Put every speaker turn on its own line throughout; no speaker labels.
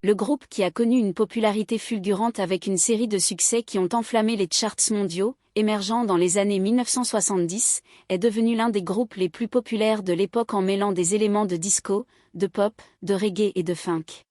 Le groupe qui a connu une popularité fulgurante avec une série de succès qui ont enflammé les charts mondiaux, émergeant dans les années 1970, est devenu l'un des groupes les plus populaires de l'époque en mêlant des éléments de disco, de pop, de reggae et de funk.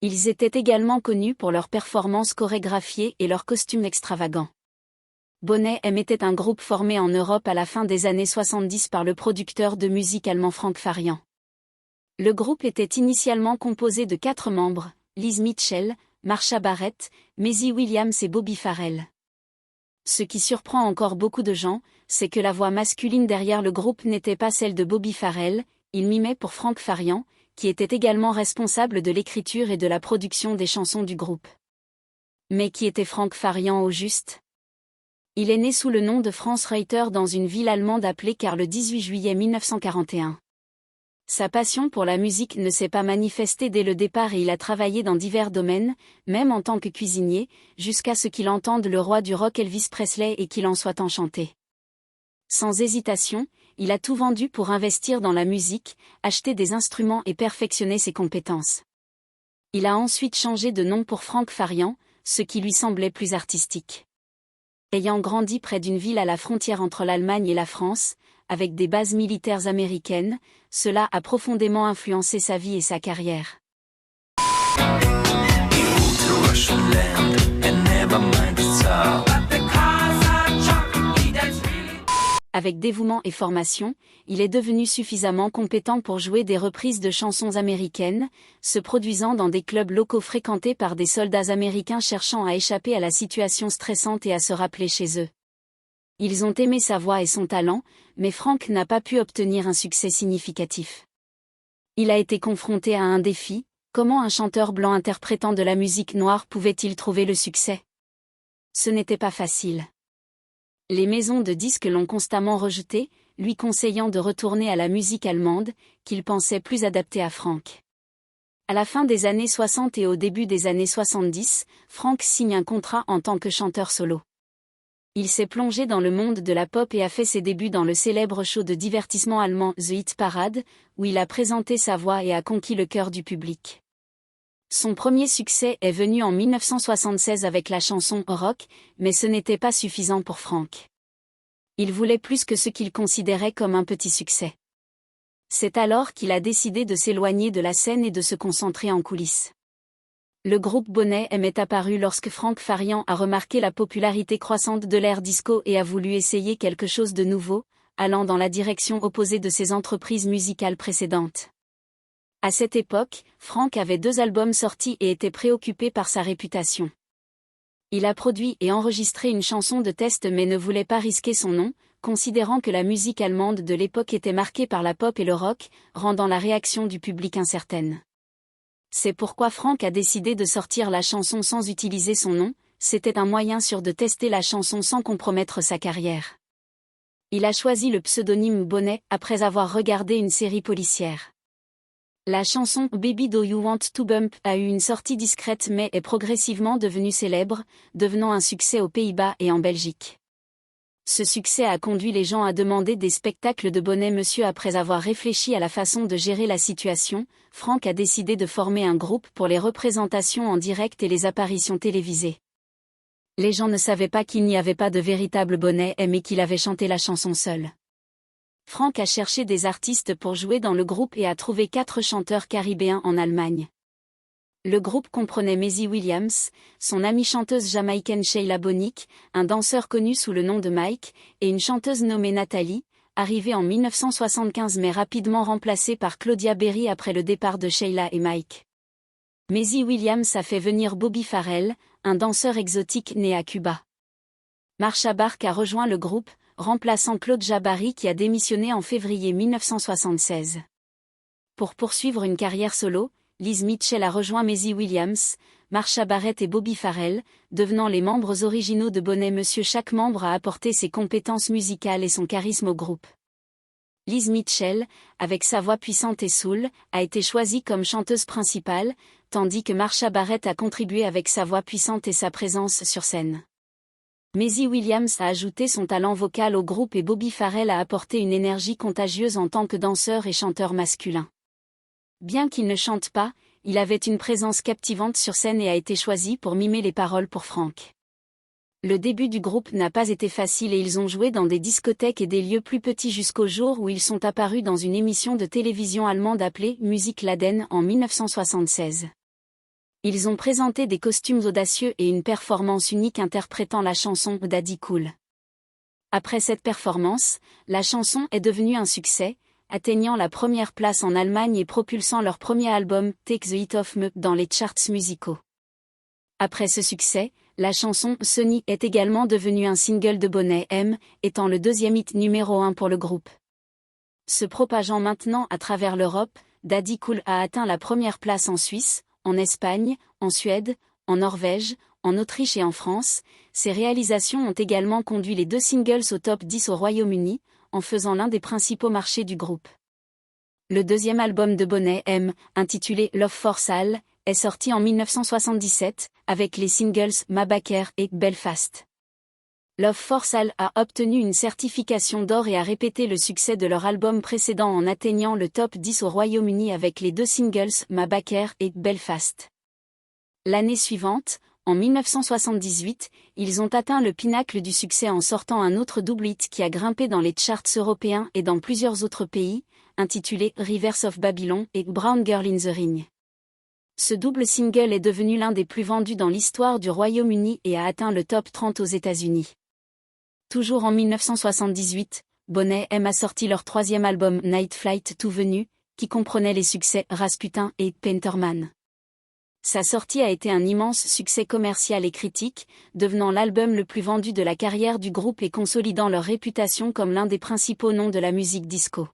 Ils étaient également connus pour leurs performances chorégraphiées et leurs costumes extravagants. Boney M était un groupe formé en Europe à la fin des années 70 par le producteur de musique allemand Frank Farian. Le groupe était initialement composé de 4 membres, Liz Mitchell, Marsha Barrett, Maisie Williams et Bobby Farrell. Ce qui surprend encore beaucoup de gens, c'est que la voix masculine derrière le groupe n'était pas celle de Bobby Farrell, il mimait pour Frank Farian, qui était également responsable de l'écriture et de la production des chansons du groupe. Mais qui était Frank Farian au juste ? Il est né sous le nom de Franz Reuter dans une ville allemande appelée Car le 18 juillet 1941. Sa passion pour la musique ne s'est pas manifestée dès le départ et il a travaillé dans divers domaines, même en tant que cuisinier, jusqu'à ce qu'il entende le roi du rock Elvis Presley et qu'il en soit enchanté. Sans hésitation, il a tout vendu pour investir dans la musique, acheter des instruments et perfectionner ses compétences. Il a ensuite changé de nom pour Frank Farian, ce qui lui semblait plus artistique. Ayant grandi près d'une ville à la frontière entre l'Allemagne et la France, avec des bases militaires américaines, cela a profondément influencé sa vie et sa carrière. Avec dévouement et formation, il est devenu suffisamment compétent pour jouer des reprises de chansons américaines, se produisant dans des clubs locaux fréquentés par des soldats américains cherchant à échapper à la situation stressante et à se rappeler chez eux. Ils ont aimé sa voix et son talent, mais Frank n'a pas pu obtenir un succès significatif. Il a été confronté à un défi: comment un chanteur blanc interprétant de la musique noire pouvait-il trouver le succès ? Ce n'était pas facile. Les maisons de disques l'ont constamment rejeté, lui conseillant de retourner à la musique allemande, qu'il pensait plus adaptée à Frank. À la fin des années 60 et au début des années 70, Frank signe un contrat en tant que chanteur solo. Il s'est plongé dans le monde de la pop et a fait ses débuts dans le célèbre show de divertissement allemand The Hit Parade, où il a présenté sa voix et a conquis le cœur du public. Son premier succès est venu en 1976 avec la chanson Rock, mais ce n'était pas suffisant pour Frank. Il voulait plus que ce qu'il considérait comme un petit succès. C'est alors qu'il a décidé de s'éloigner de la scène et de se concentrer en coulisses. Le groupe Boney M est apparu lorsque Frank Farian a remarqué la popularité croissante de l'ère disco et a voulu essayer quelque chose de nouveau, allant dans la direction opposée de ses entreprises musicales précédentes. À cette époque, Frank avait 2 albums sortis et était préoccupé par sa réputation. Il a produit et enregistré une chanson de test mais ne voulait pas risquer son nom, considérant que la musique allemande de l'époque était marquée par la pop et le rock, rendant la réaction du public incertaine. C'est pourquoi Frank a décidé de sortir la chanson sans utiliser son nom, c'était un moyen sûr de tester la chanson sans compromettre sa carrière. Il a choisi le pseudonyme Boney après avoir regardé une série policière. La chanson Baby Do You Want to Bump a eu une sortie discrète mais est progressivement devenue célèbre, devenant un succès aux Pays-Bas et en Belgique. Ce succès a conduit les gens à demander des spectacles de Boney M. Après avoir réfléchi à la façon de gérer la situation, Frank a décidé de former un groupe pour les représentations en direct et les apparitions télévisées. Les gens ne savaient pas qu'il n'y avait pas de véritable Boney M et qu'il avait chanté la chanson seul. Frank a cherché des artistes pour jouer dans le groupe et a trouvé 4 chanteurs caribéens en Allemagne. Le groupe comprenait Maisie Williams, son amie chanteuse jamaïcaine Sheila Bonick, un danseur connu sous le nom de Mike, et une chanteuse nommée Nathalie, arrivée en 1975 mais rapidement remplacée par Claudia Berry après le départ de Sheila et Mike. Maisie Williams a fait venir Bobby Farrell, un danseur exotique né à Cuba. Marsha Barrett a rejoint le groupe, remplaçant Claude Jabari qui a démissionné en février 1976. Pour poursuivre une carrière solo, Liz Mitchell a rejoint Maisie Williams, Marsha Barrett et Bobby Farrell, devenant les membres originaux de Boney M. Chaque membre a apporté ses compétences musicales et son charisme au groupe. Liz Mitchell, avec sa voix puissante et soul, a été choisie comme chanteuse principale, tandis que Marsha Barrett a contribué avec sa voix puissante et sa présence sur scène. Maisie Williams a ajouté son talent vocal au groupe et Bobby Farrell a apporté une énergie contagieuse en tant que danseur et chanteur masculin. Bien qu'il ne chante pas, il avait une présence captivante sur scène et a été choisi pour mimer les paroles pour Frank. Le début du groupe n'a pas été facile et ils ont joué dans des discothèques et des lieux plus petits jusqu'au jour où ils sont apparus dans une émission de télévision allemande appelée Musik Laden en 1976. Ils ont présenté des costumes audacieux et une performance unique interprétant la chanson Daddy Cool. Après cette performance, la chanson est devenue un succès, atteignant la première place en Allemagne et propulsant leur premier album Take the Heat Off Me dans les charts musicaux. Après ce succès, la chanson Sunny est également devenue un single de Boney M, étant le deuxième hit numéro 1 pour le groupe. Se propageant maintenant à travers l'Europe, Daddy Cool a atteint la première place en Suisse, en Espagne, en Suède, en Norvège, en Autriche et en France. Ces réalisations ont également conduit les deux singles au top 10 au Royaume-Uni, en faisant l'un des principaux marchés du groupe. Le deuxième album de Boney M, intitulé Love for Sale, est sorti en 1977, avec les singles Ma Baker et Belfast. Love for Sale a obtenu une certification d'or et a répété le succès de leur album précédent en atteignant le top 10 au Royaume-Uni avec les deux singles Ma Baker et Belfast. L'année suivante, en 1978, ils ont atteint le pinacle du succès en sortant un autre double hit qui a grimpé dans les charts européens et dans plusieurs autres pays, intitulé Rivers of Babylon et Brown Girl in the Ring. Ce double single est devenu l'un des plus vendus dans l'histoire du Royaume-Uni et a atteint le top 30 aux États-Unis. Toujours en 1978, Boney M a sorti leur troisième album Night Flight to Venue, qui comprenait les succès Rasputin et Painterman. Sa sortie a été un immense succès commercial et critique, devenant l'album le plus vendu de la carrière du groupe et consolidant leur réputation comme l'un des principaux noms de la musique disco.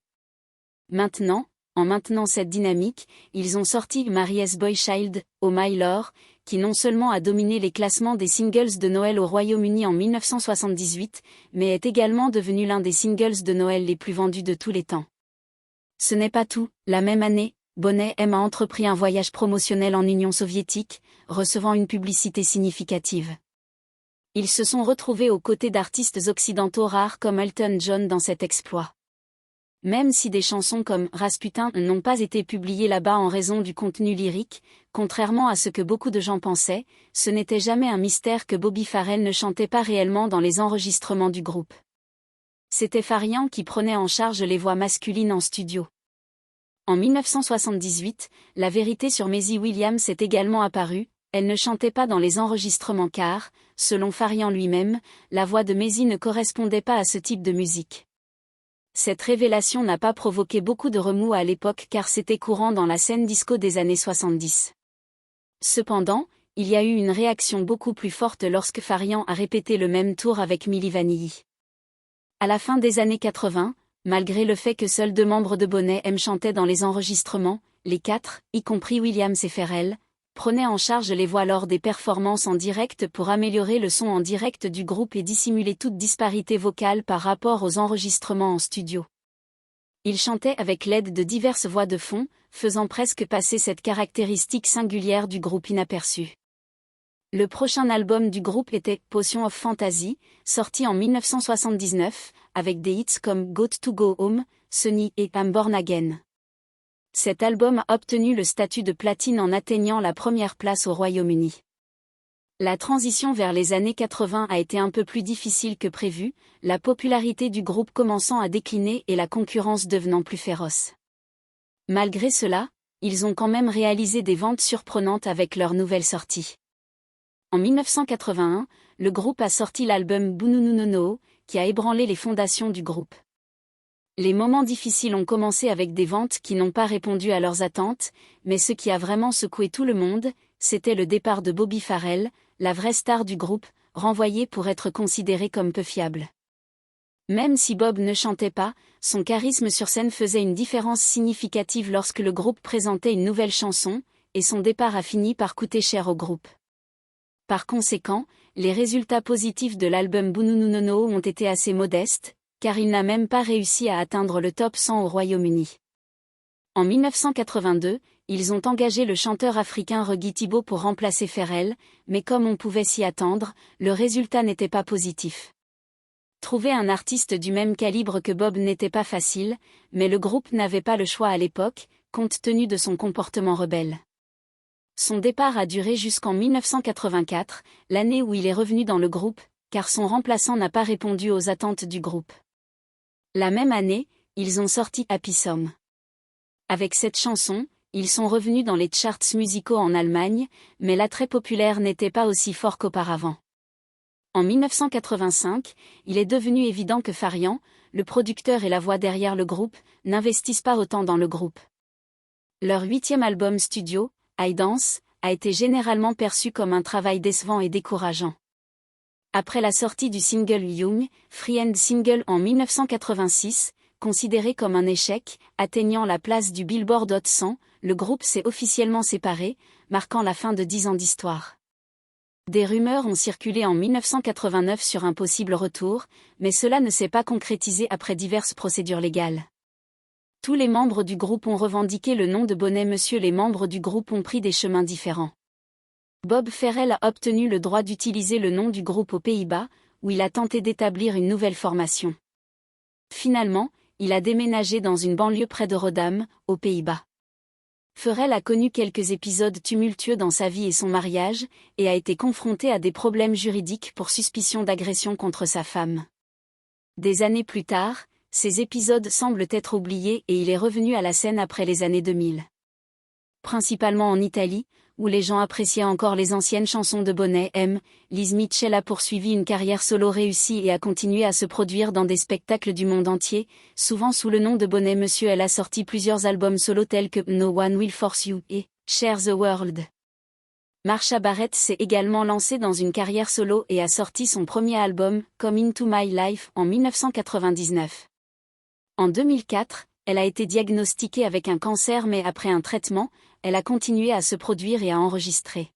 Maintenant, en maintenant cette dynamique, ils ont sorti Mary's Boy Child, Oh My Lord, qui non seulement a dominé les classements des singles de Noël au Royaume-Uni en 1978, mais est également devenu l'un des singles de Noël les plus vendus de tous les temps. Ce n'est pas tout, la même année, Boney M a entrepris un voyage promotionnel en Union soviétique, recevant une publicité significative. Ils se sont retrouvés aux côtés d'artistes occidentaux rares comme Elton John dans cet exploit. Même si des chansons comme Rasputin n'ont pas été publiées là-bas en raison du contenu lyrique, contrairement à ce que beaucoup de gens pensaient, ce n'était jamais un mystère que Bobby Farrell ne chantait pas réellement dans les enregistrements du groupe. C'était Farian qui prenait en charge les voix masculines en studio. En 1978, la vérité sur Maisie Williams est également apparue, elle ne chantait pas dans les enregistrements car, selon Farian lui-même, la voix de Maisie ne correspondait pas à ce type de musique. Cette révélation n'a pas provoqué beaucoup de remous à l'époque car c'était courant dans la scène disco des années 70. Cependant, il y a eu une réaction beaucoup plus forte lorsque Farian a répété le même tour avec Milli Vanilli. À la fin des années 80, malgré le fait que seuls 2 membres de Boney M chantaient dans les enregistrements, les 4, y compris Williams et Farrell, prenaient en charge les voix lors des performances en direct pour améliorer le son en direct du groupe et dissimuler toute disparité vocale par rapport aux enregistrements en studio. Ils chantaient avec l'aide de diverses voix de fond, faisant presque passer cette caractéristique singulière du groupe inaperçue. Le prochain album du groupe était Potion of Fantasy, sorti en 1979, avec des hits comme Got to Go Home, Sunny et I'm Born Again. Cet album a obtenu le statut de platine en atteignant la première place au Royaume-Uni. La transition vers les années 80 a été un peu plus difficile que prévu, la popularité du groupe commençant à décliner et la concurrence devenant plus féroce. Malgré cela, ils ont quand même réalisé des ventes surprenantes avec leur nouvelle sortie. En 1981, le groupe a sorti l'album Bununununu, qui a ébranlé les fondations du groupe. Les moments difficiles ont commencé avec des ventes qui n'ont pas répondu à leurs attentes, mais ce qui a vraiment secoué tout le monde, c'était le départ de Bobby Farrell, la vraie star du groupe, renvoyé pour être considéré comme peu fiable. Même si Bob ne chantait pas, son charisme sur scène faisait une différence significative lorsque le groupe présentait une nouvelle chanson, et son départ a fini par coûter cher au groupe. Par conséquent, les résultats positifs de l'album Bununununu ont été assez modestes, car il n'a même pas réussi à atteindre le top 100 au Royaume-Uni. En 1982, ils ont engagé le chanteur africain Reggie Thibault pour remplacer Farrell, mais comme on pouvait s'y attendre, le résultat n'était pas positif. Trouver un artiste du même calibre que Bob n'était pas facile, mais le groupe n'avait pas le choix à l'époque, compte tenu de son comportement rebelle. Son départ a duré jusqu'en 1984, l'année où il est revenu dans le groupe, car son remplaçant n'a pas répondu aux attentes du groupe. La même année, ils ont sorti Happy Song. Avec cette chanson, ils sont revenus dans les charts musicaux en Allemagne, mais l'attrait populaire n'était pas aussi fort qu'auparavant. En 1985, il est devenu évident que Farian, le producteur et la voix derrière le groupe, n'investissent pas autant dans le groupe. Leur 8e album studio, I Dance, a été généralement perçu comme un travail décevant et décourageant. Après la sortie du single Young, Free and Single en 1986, considéré comme un échec, atteignant la place du Billboard Hot 100, le groupe s'est officiellement séparé, marquant la fin de 10 ans d'histoire. Des rumeurs ont circulé en 1989 sur un possible retour, mais cela ne s'est pas concrétisé après diverses procédures légales. Tous les membres du groupe ont revendiqué le nom de Bonnet. Les membres du groupe ont pris des chemins différents. Bob Ferrell a obtenu le droit d'utiliser le nom du groupe aux Pays-Bas, où il a tenté d'établir une nouvelle formation. Finalement, il a déménagé dans une banlieue près de Rotterdam, aux Pays-Bas. Ferrell a connu quelques épisodes tumultueux dans sa vie et son mariage, et a été confronté à des problèmes juridiques pour suspicion d'agression contre sa femme. Des années plus tard, ces épisodes semblent être oubliés et il est revenu à la scène après les années 2000. Principalement en Italie, où les gens appréciaient encore les anciennes chansons de Bonnet M, Liz Mitchell a poursuivi une carrière solo réussie et a continué à se produire dans des spectacles du monde entier, souvent sous le nom de Bonnet. Elle a sorti plusieurs albums solo tels que No One Will Force You et Share the World. Marsha Barrett s'est également lancée dans une carrière solo et a sorti son premier album, Come Into My Life, en 1999. En 2004, elle a été diagnostiquée avec un cancer mais après un traitement, elle a continué à se produire et à enregistrer.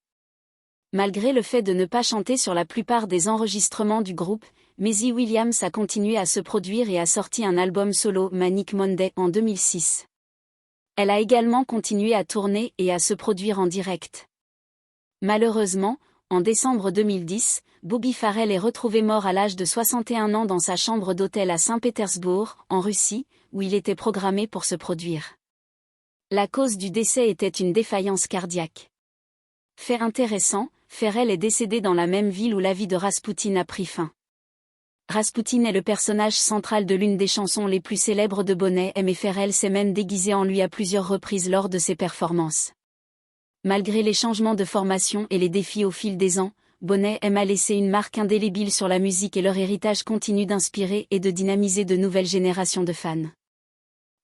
Malgré le fait de ne pas chanter sur la plupart des enregistrements du groupe, Maisie Williams a continué à se produire et a sorti un album solo, Manic Monday, en 2006. Elle a également continué à tourner et à se produire en direct. Malheureusement, en décembre 2010, Bobby Farrell est retrouvé mort à l'âge de 61 ans dans sa chambre d'hôtel à Saint-Pétersbourg, en Russie, où il était programmé pour se produire. La cause du décès était une défaillance cardiaque. Fait intéressant, Farrell est décédé dans la même ville où la vie de Rasputin a pris fin. Rasputin est le personnage central de l'une des chansons les plus célèbres de Bonnet M et Farrell s'est même déguisé en lui à plusieurs reprises lors de ses performances. Malgré les changements de formation et les défis au fil des ans, Bonnet M a laissé une marque indélébile sur la musique et leur héritage continue d'inspirer et de dynamiser de nouvelles générations de fans.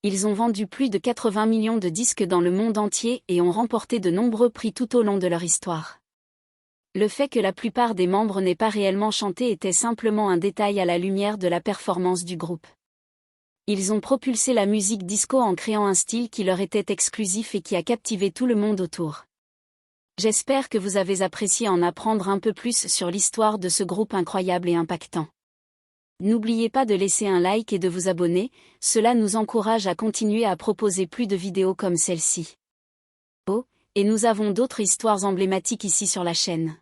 Ils ont vendu plus de 80 millions de disques dans le monde entier et ont remporté de nombreux prix tout au long de leur histoire. Le fait que la plupart des membres n'aient pas réellement chanté était simplement un détail à la lumière de la performance du groupe. Ils ont propulsé la musique disco en créant un style qui leur était exclusif et qui a captivé tout le monde autour. J'espère que vous avez apprécié en apprendre un peu plus sur l'histoire de ce groupe incroyable et impactant. N'oubliez pas de laisser un like et de vous abonner, cela nous encourage à continuer à proposer plus de vidéos comme celle-ci. Oh, et nous avons d'autres histoires emblématiques ici sur la chaîne.